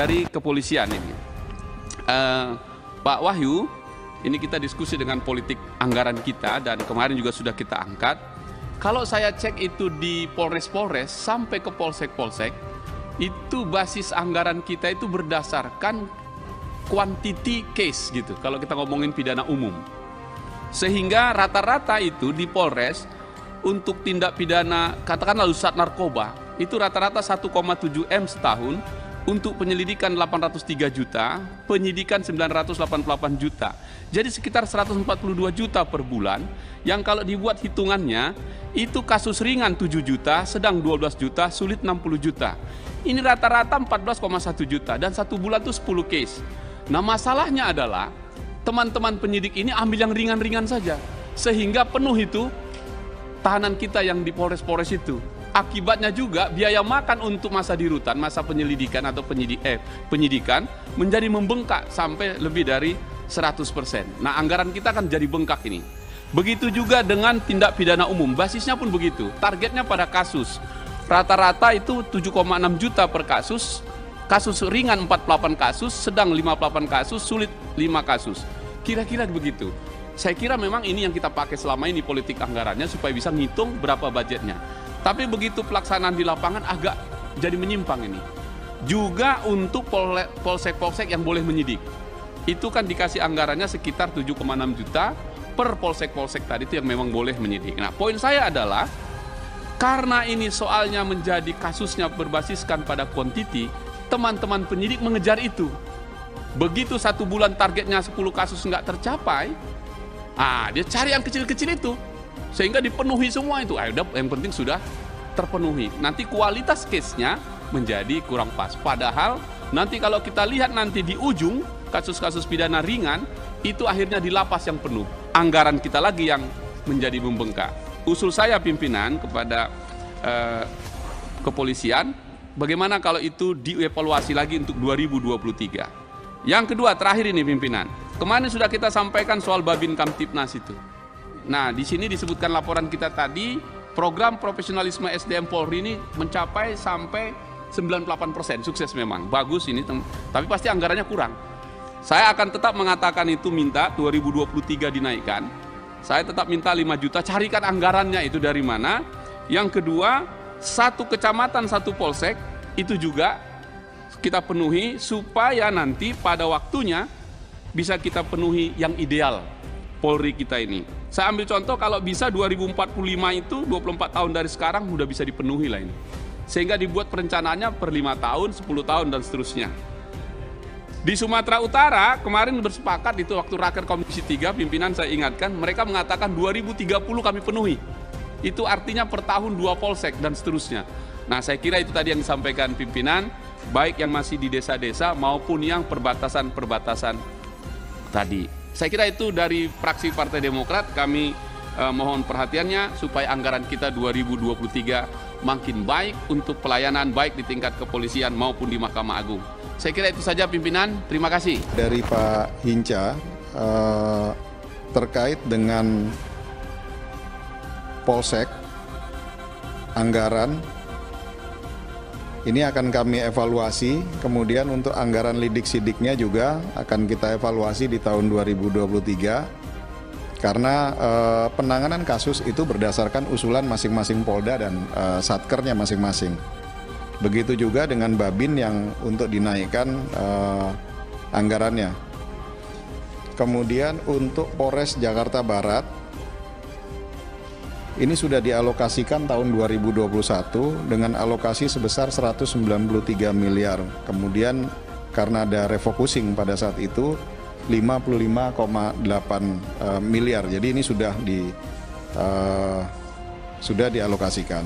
dari kepolisian ini. Pak Wahyu, ini kita diskusi dengan politik anggaran kita dan kemarin juga sudah kita angkat. Kalau saya cek itu di Polres-Polres sampai ke Polsek-Polsek, itu basis anggaran kita itu berdasarkan quantity case gitu, kalau kita ngomongin pidana umum. Sehingga rata-rata itu di Polres, untuk tindak pidana, katakanlah lusat narkoba, itu rata-rata 1,7 M setahun, untuk penyelidikan 803 juta, penyidikan 988 juta. Jadi sekitar 142 juta per bulan, yang kalau dibuat hitungannya, itu kasus ringan 7 juta, sedang 12 juta, sulit 60 juta. Ini rata-rata 14,1 juta, dan satu bulan itu 10 case. Nah masalahnya adalah, teman-teman penyidik ini ambil yang ringan-ringan saja, sehingga penuh itu tahanan kita yang di Polres-Polres itu. Akibatnya juga biaya makan untuk masa di rutan, masa penyelidikan atau penyidikan menjadi membengkak sampai lebih dari 100%. Nah anggaran kita kan jadi bengkak ini. Begitu juga dengan tindak pidana umum, basisnya pun begitu. Targetnya pada kasus, rata-rata itu 7,6 juta per kasus, kasus ringan 48 kasus, sedang 58 kasus, sulit 5 kasus. Kira-kira begitu. Saya kira memang ini yang kita pakai selama ini politik anggarannya supaya bisa ngitung berapa budgetnya. Tapi begitu pelaksanaan di lapangan agak jadi menyimpang ini. Juga untuk polsek-polsek yang boleh menyidik. Itu kan dikasih anggarannya sekitar 7,6 juta per polsek-polsek tadi itu yang memang boleh menyidik. Nah poin saya adalah, karena ini soalnya menjadi kasusnya berbasiskan pada quantity, teman-teman penyidik mengejar itu. Begitu satu bulan targetnya 10 kasus nggak tercapai, dia cari yang kecil-kecil itu. Sehingga dipenuhi semua itu. Udah, yang penting sudah terpenuhi. Nanti kualitas case-nya menjadi kurang pas. Padahal nanti kalau kita lihat nanti di ujung, kasus-kasus pidana ringan, itu akhirnya di lapas yang penuh. Anggaran kita lagi yang menjadi membengkak. Usul saya pimpinan kepada kepolisian, bagaimana kalau itu dievaluasi lagi untuk 2023. Yang kedua, terakhir ini pimpinan. Kemarin sudah kita sampaikan soal Babin Kamtipnas itu. Nah, di sini disebutkan laporan kita tadi, program profesionalisme SDM Polri ini mencapai sampai 98%, sukses memang. Bagus ini, tapi pasti anggarannya kurang. Saya akan tetap mengatakan itu, minta 2023 dinaikkan. Saya tetap minta 5 juta, carikan anggarannya itu dari mana. Yang kedua, satu kecamatan, satu polsek, itu juga kita penuhi supaya nanti pada waktunya bisa kita penuhi yang ideal Polri kita ini. Saya ambil contoh, kalau bisa 2045 itu 24 tahun dari sekarang udah bisa dipenuhi lah ini. Sehingga dibuat perencanaannya per 5 tahun, 10 tahun dan seterusnya. Di Sumatera Utara kemarin bersepakat itu waktu raker Komisi 3, pimpinan saya ingatkan, mereka mengatakan 2030 kami penuhi. Itu artinya per tahun 2 polsek dan seterusnya. Nah saya kira itu tadi yang disampaikan pimpinan, baik yang masih di desa-desa maupun yang perbatasan-perbatasan tadi. Saya kira itu dari fraksi Partai Demokrat, kami mohon perhatiannya supaya anggaran kita 2023 makin baik untuk pelayanan baik di tingkat kepolisian maupun di Mahkamah Agung. Saya kira itu saja pimpinan, terima kasih. Dari Pak Hinca terkait dengan Polsek, anggaran, ini akan kami evaluasi, kemudian untuk anggaran lidik-sidiknya juga akan kita evaluasi di tahun 2023, karena penanganan kasus itu berdasarkan usulan masing-masing Polda dan Satkernya masing-masing. Begitu juga dengan Babin yang untuk dinaikkan anggarannya. Kemudian untuk Polres Jakarta Barat, ini sudah dialokasikan tahun 2021 dengan alokasi sebesar 193 miliar. Kemudian karena ada refocusing pada saat itu 55,8 miliar. Jadi ini sudah dialokasikan.